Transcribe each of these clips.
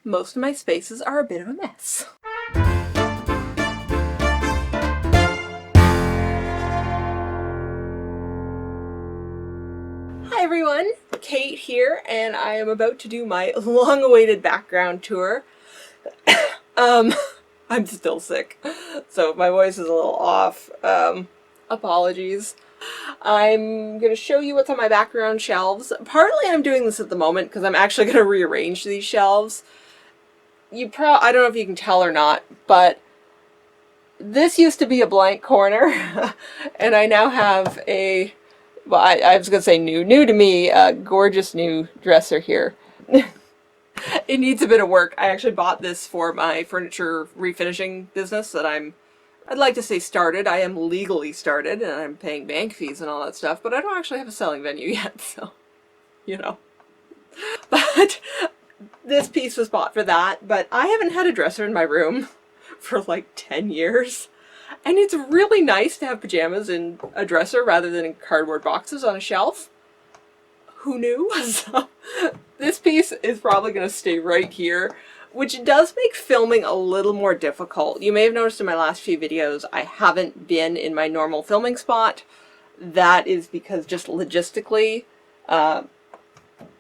most of my spaces are a bit of a mess. Hi everyone, Kate here, and I am about to do my long-awaited background tour. I'm still sick, so if my voice is a little off, apologies. I'm going to show you what's on my background shelves. Partly I'm doing this at the moment because I'm actually going to rearrange these shelves. I don't know if you can tell or not, but this used to be a blank corner, and I now have a, well, I was going to say new to me, a gorgeous new dresser here. It needs a bit of work. I actually bought this for my furniture refinishing business that I'd like to say started. I am legally started, and I'm paying bank fees and all that stuff, but I don't actually have a selling venue yet, so, you know. But this piece was bought for that, but I haven't had a dresser in my room for like 10 years. And it's really nice to have pajamas in a dresser rather than in cardboard boxes on a shelf. Who knew? So this piece is probably going to stay right here, which does make filming a little more difficult. You may have noticed in my last few videos I haven't been in my normal filming spot. That is because just logistically,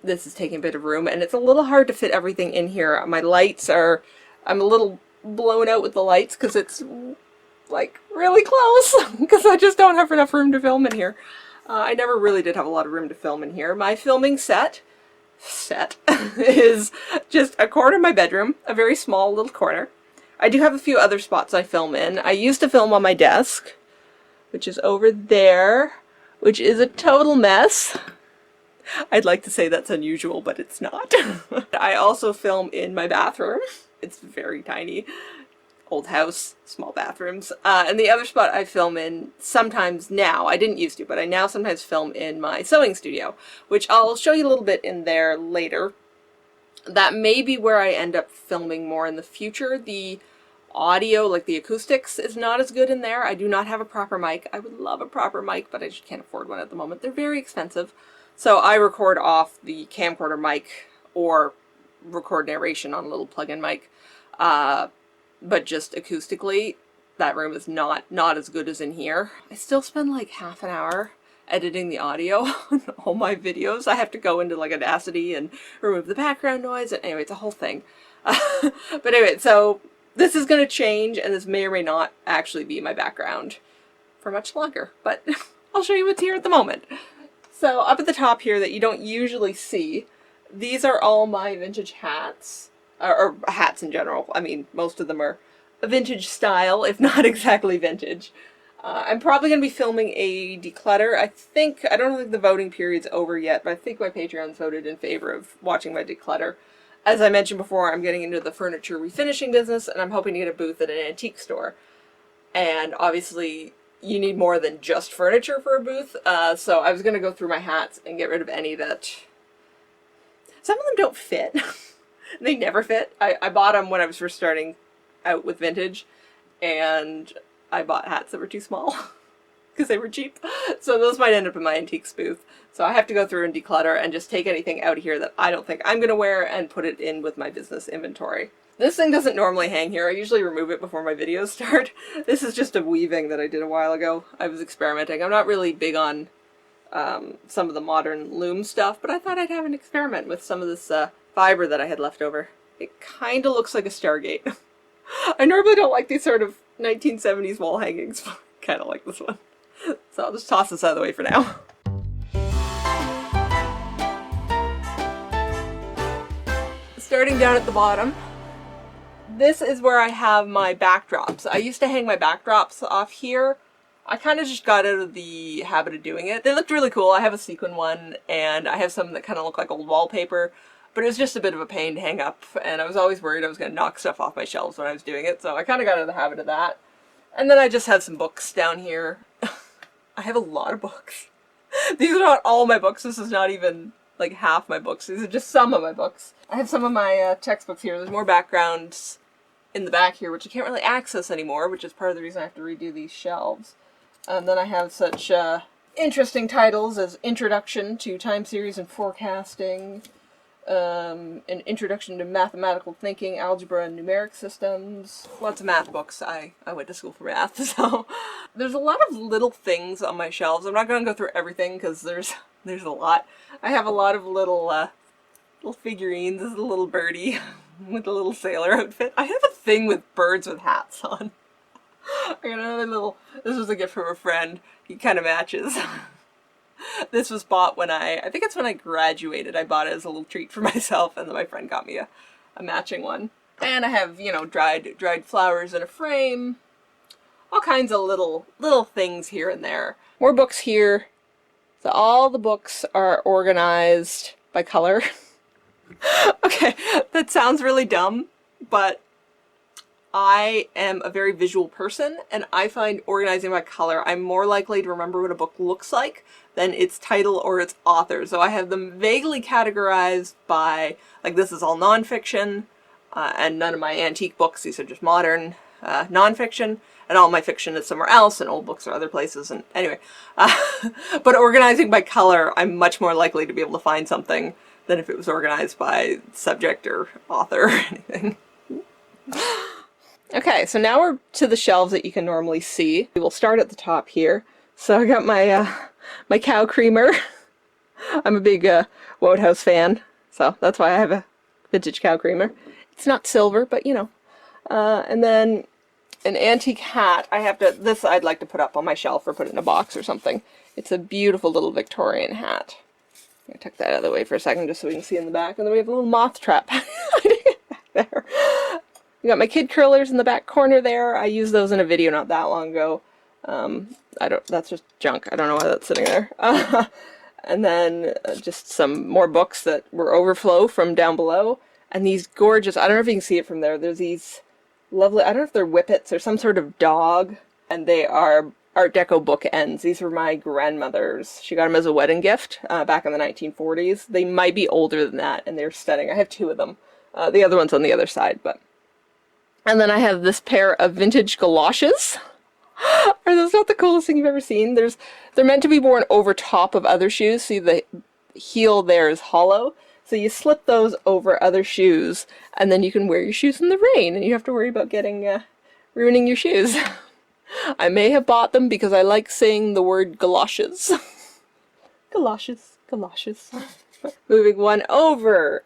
this is taking a bit of room, and it's a little hard to fit everything in here. My lights are, I'm a little blown out with the lights because it's like really close because I just don't have enough room to film in here. I never really did have a lot of room to film in here. My filming set is just a corner of my bedroom, a very small little corner. I do have a few other spots I film in. I used to film on my desk, which is over there, which is a total mess. I'd like to say that's unusual, but it's not. I also film in my bathroom. It's very tiny. Old house, small bathrooms. And the other spot I film in sometimes now, I didn't used to, but I now sometimes film in my sewing studio, which I'll show you a little bit in there later. That may be where I end up filming more in the future. The audio, like the acoustics, is not as good in there. I do not have a proper mic. I would love a proper mic, but I just can't afford one at the moment. They're very expensive. So I record off the camcorder mic or record narration on a little plug-in mic. But just acoustically, that room is not as good as in here. I still spend like half an hour editing the audio on all my videos. I have to go into like Audacity and remove the background noise, and anyway, it's a whole thing. But anyway, so this is going to change, and this may or may not actually be my background for much longer, but I'll show you what's here at the moment. So up at the top here that you don't usually see, these are all my vintage hats. Or hats in general. I mean, most of them are a vintage style, if not exactly vintage. I'm probably going to be filming a declutter. I don't think the voting period's over yet, but I think my Patreons voted in favor of watching my declutter. As I mentioned before, I'm getting into the furniture refinishing business, and I'm hoping to get a booth at an antique store. And obviously, you need more than just furniture for a booth, so I was going to go through my hats and get rid of any that... Some of them don't fit. They never fit. I bought them when I was first starting out with vintage, and I bought hats that were too small because they were cheap. So those might end up in my antiques booth. So I have to go through and declutter and just take anything out of here that I don't think I'm going to wear and put it in with my business inventory. This thing doesn't normally hang here. I usually remove it before my videos start. This is just a weaving that I did a while ago. I was experimenting. I'm not really big on some of the modern loom stuff, but I thought I'd have an experiment with some of this fiber that I had left over. It kind of looks like a Stargate. I normally don't like these sort of 1970s wall hangings, but I kind of like this one. So I'll just toss this out of the way for now. Starting down at the bottom, this is where I have my backdrops. I used to hang my backdrops off here. I kind of just got out of the habit of doing it. They looked really cool. I have a sequin one, and I have some that kind of look like old wallpaper. But it was just a bit of a pain to hang up, and I was always worried I was going to knock stuff off my shelves when I was doing it, so I kind of got out of the habit of that. And then I just had some books down here. I have a lot of books. These are not all my books. This is not even like half my books. These are just some of my books. I have some of my textbooks here. There's more backgrounds in the back here, which I can't really access anymore, which is part of the reason I have to redo these shelves. And then I have such interesting titles as Introduction to Time Series and Forecasting, An Introduction to Mathematical Thinking, Algebra and Numeric Systems. Lots of math books. I went to school for math, so there's a lot of little things on my shelves. I'm not going to go through everything because there's a lot. I have a lot of little figurines. This is a little birdie with a little sailor outfit. I have a thing with birds with hats on. I got another little. This was a gift from a friend. He kind of matches. This was bought when I think it's when I graduated. I bought it as a little treat for myself, and then my friend got me a matching one. And I have, you know, dried flowers in a frame. All kinds of little things here and there. More books here. So all the books are organized by color. Okay, that sounds really dumb, but I am a very visual person, and I find organizing by color, I'm more likely to remember what a book looks like than its title or its author. So I have them vaguely categorized by, like, this is all nonfiction, and none of my antique books, these are just modern nonfiction, and all my fiction is somewhere else, and old books are other places, and anyway. But organizing by color, I'm much more likely to be able to find something than if it was organized by subject or author or anything. Okay, so now we're to the shelves that you can normally see. We'll start at the top here. So I got my my cow creamer. I'm a big Wodehouse fan, so that's why I have a vintage cow creamer. It's not silver, but you know. And then an antique hat. This I'd like to put up on my shelf or put it in a box or something. It's a beautiful little Victorian hat. I took that out of the way for a second just so we can see in the back. And then we have a little moth trap back there. We got my kid curlers in the back corner there. I used those in a video not that long ago. That's just junk. I don't know why that's sitting there. And then just some more books that were overflow from down below. And these gorgeous, I don't know if you can see it from there, there's these lovely, I don't know if they're whippets or some sort of dog. And they are Art Deco bookends. These were my grandmother's. She got them as a wedding gift back in the 1940s. They might be older than that, and they're stunning. I have two of them. The other one's on the other side, but... And then I have this pair of vintage galoshes. Are those not the coolest thing you've ever seen? They're meant to be worn over top of other shoes. See, the heel there is hollow. So you slip those over other shoes, and then you can wear your shoes in the rain, and you have to worry about ruining your shoes. I may have bought them because I like saying the word galoshes. Galoshes, galoshes. Moving one over,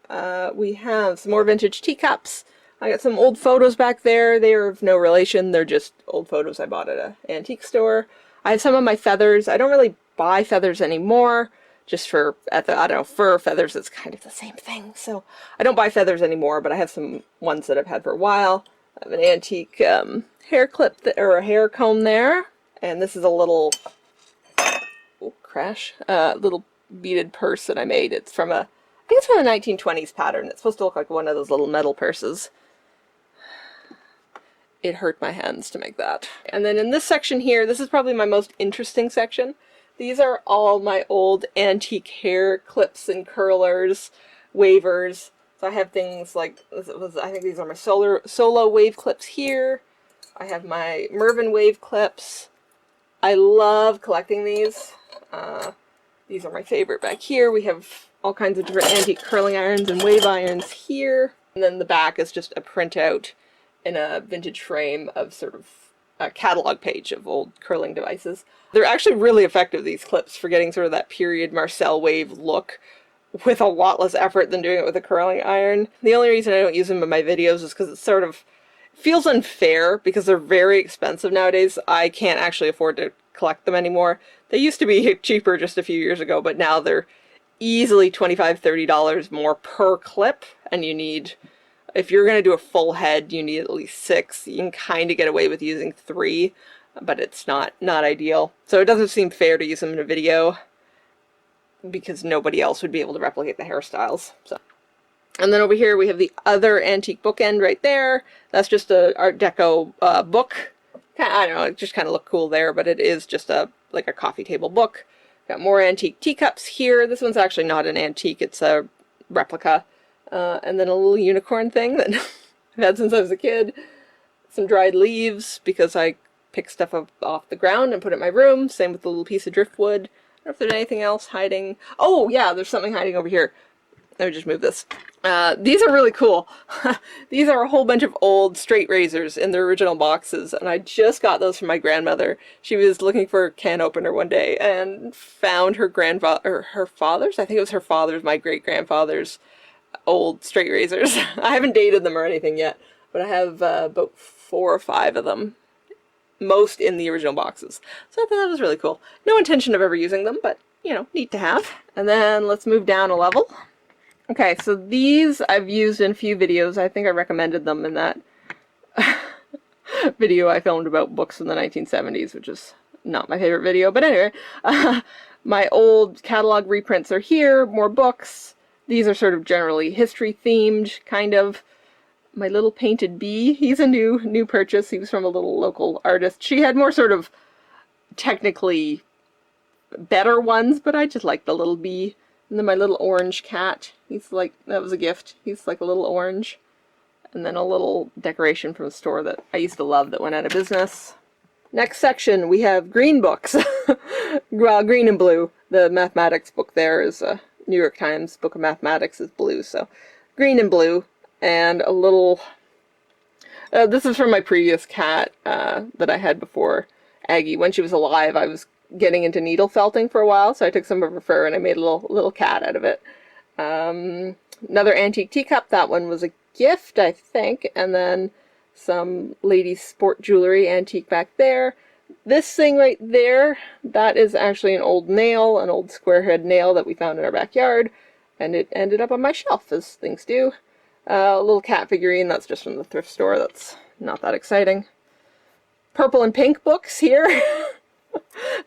we have some more vintage teacups. I got some old photos back there. They are of no relation. They're just old photos I bought at an antique store. I have some of my feathers. I don't really buy feathers anymore. Just for, fur feathers, it's kind of the same thing. So I don't buy feathers anymore, but I have some ones that I've had for a while. I have an antique hair clip, or a hair comb there. And this is a little, little beaded purse that I made. It's from I think it's from the 1920s pattern. It's supposed to look like one of those little metal purses. It hurt my hands to make that. And then in this section here, this is probably my most interesting section. These are all my old antique hair clips and curlers, wavers. So I have things like, I think these are my solo wave clips here. I have my Mervyn wave clips. I love collecting these. These are my favorite back here. We have all kinds of different antique curling irons and wave irons here. And then the back is just a printout in a vintage frame of sort of a catalog page of old curling devices. They're actually really effective, these clips, for getting sort of that period Marcel wave look with a lot less effort than doing it with a curling iron. The only reason I don't use them in my videos is because it sort of feels unfair because they're very expensive nowadays. I can't actually afford to collect them anymore. They used to be cheaper just a few years ago, but now they're easily $25, $30 more per clip, and you need, if you're going to do a full head, you need at least 6. You can kind of get away with using 3, but it's not ideal. So it doesn't seem fair to use them in a video because nobody else would be able to replicate the hairstyles. So. And then over here we have the other antique bookend right there. That's just a Art Deco book. I don't know, it just kind of looked cool there, but it is just like a coffee table book. Got more antique teacups here. This one's actually not an antique, it's a replica. And then a little unicorn thing that I've had since I was a kid. Some dried leaves, because I pick stuff up off the ground and put it in my room. Same with the little piece of driftwood. I don't know if there's anything else hiding. Oh, yeah, there's something hiding over here. Let me just move this. These are really cool. These are a whole bunch of old straight razors in their original boxes, and I just got those from my grandmother. She was looking for a can opener one day and found her grandfather, or her father's, I think it was her father's, my great-grandfather's old straight razors. I haven't dated them or anything yet, but I have about 4 or 5 of them, most in the original boxes. So I thought that was really cool. No intention of ever using them, but, you know, neat to have. And then let's move down a level. Okay, so these I've used in a few videos. I think I recommended them in that video I filmed about books in the 1970s, which is not my favorite video. But anyway, my old catalog reprints are here, more books. These are sort of generally history themed, kind of. My little painted bee, he's a new purchase. He was from a little local artist. She had more sort of technically better ones, but I just like the little bee. And then my little orange cat, he's like, that was a gift. He's like a little orange. And then a little decoration from a store that I used to love that went out of business. Next section, we have green books. Well, green and blue. The mathematics book there is a New York Times book of mathematics is blue, so green and blue. And a little, this is from my previous cat that I had before Aggie. When she was alive, I was getting into needle felting for a while, so I took some of her fur and I made a little cat out of it. Another antique teacup. That one was a gift, I think, and then some ladies' sport jewelry antique back there. This thing right there, that is actually an old nail, an old square head nail that we found in our backyard, and it ended up on my shelf, as things do. A little cat figurine, that's just from the thrift store, that's not that exciting. Purple and pink books here.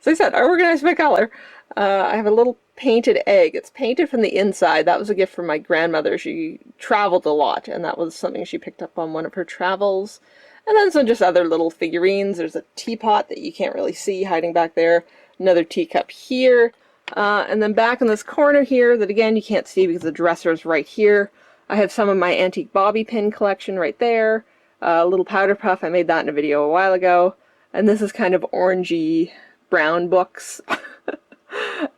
As I said, are organized by color. I have a little painted egg. It's painted from the inside. That was a gift from my grandmother. She traveled a lot, and that was something she picked up on one of her travels. And then some just other little figurines. There's a teapot that you can't really see hiding back there. Another teacup here. And then back in this corner here, that again you can't see because the dresser is right here. I have some of my antique bobby pin collection right there. A little powder puff. I made that in a video a while ago. And this is kind of orangey brown books.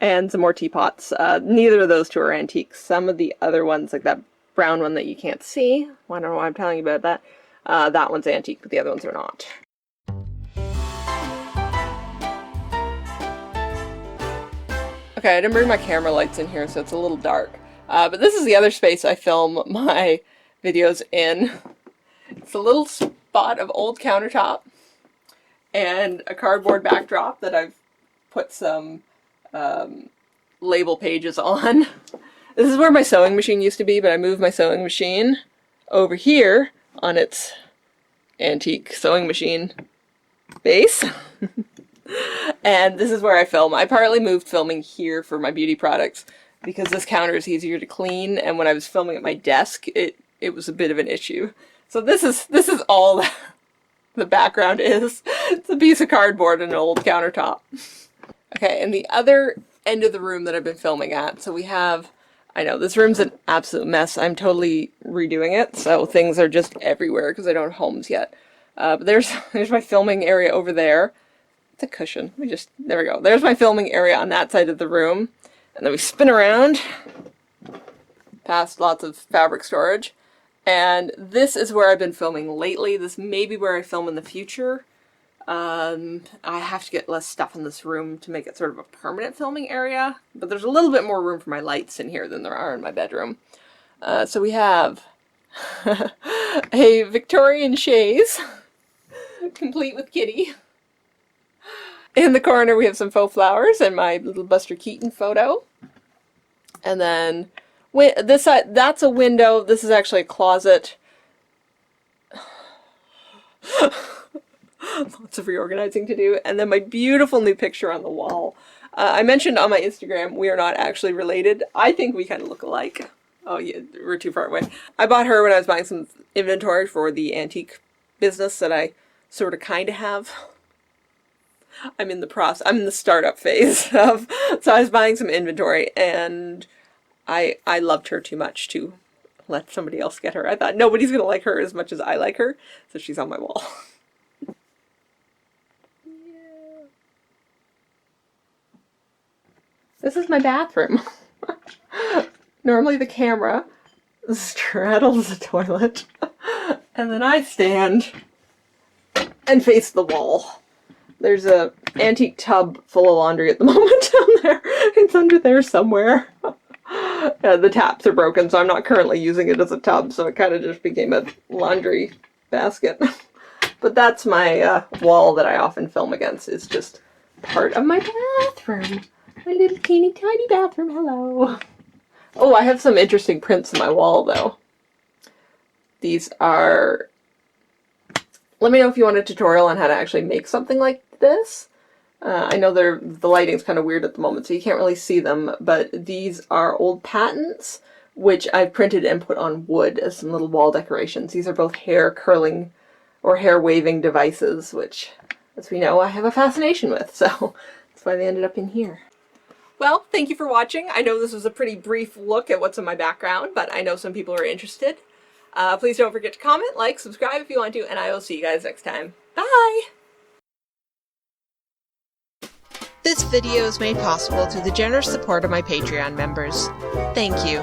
And some more teapots. Neither of those two are antiques. Some of the other ones, like that brown one that you can't see, I don't know why I'm telling you about that. That one's antique, but the other ones are not. Okay, I didn't bring my camera lights in here, so it's a little dark. But this is the other space I film my videos in. It's a little spot of old countertop and a cardboard backdrop that I've put some label pages on. This is where my sewing machine used to be, but I moved my sewing machine over here on its antique sewing machine base. And this is where I film. I partly moved filming here for my beauty products because this counter is easier to clean, and when I was filming at my desk, it was a bit of an issue. So this is all the background is. It's a piece of cardboard and an old countertop. Okay, and the other end of the room that I've been filming at, so we have, I know, this room's an absolute mess. I'm totally redoing it, so things are just everywhere because I don't have homes yet. But there's my filming area over there. It's a cushion. There we go. There's my filming area on that side of the room. And then we spin around, past lots of fabric storage. And this is where I've been filming lately. This may be where I film in the future. I have to get less stuff in this room to make it sort of a permanent filming area. But there's a little bit more room for my lights in here than there are in my bedroom. So we have a Victorian chaise, complete with kitty. In the corner we have some faux flowers and my little Buster Keaton photo. And then this side, that's a window. This is actually a closet. Lots of reorganizing to do. And then my beautiful new picture on the wall. I mentioned on my Instagram we are not actually related. I think we kind of look alike. Oh yeah, we're too far away. I bought her when I was buying some inventory for the antique business that I sort of kind of have. I'm in the startup phase of, so I was buying some inventory, and I loved her too much to let somebody else get her. I thought nobody's gonna like her as much as I like her, so she's on my wall. Yeah. This is my bathroom. Normally the camera straddles the toilet, and then I stand and face the wall. There's a antique tub full of laundry at the moment down there. It's under there somewhere. The taps are broken, so I'm not currently using it as a tub, so it kind of just became a laundry basket. But that's my wall that I often film against. It's just part of my bathroom. My little teeny tiny bathroom. Hello. Oh, I have some interesting prints on my wall, though. These are... Let me know if you want a tutorial on how to actually make something like this. I know the lighting's kind of weird at the moment, so you can't really see them, but these are old patents, which I've printed and put on wood as some little wall decorations. These are both hair curling or hair waving devices, which, as we know, I have a fascination with, so that's why they ended up in here. Well, thank you for watching. I know this was a pretty brief look at what's in my background, but I know some people are interested. Please don't forget to comment, like, subscribe if you want to, and I will see you guys next time. Bye! This video is made possible through the generous support of my Patreon members. Thank you.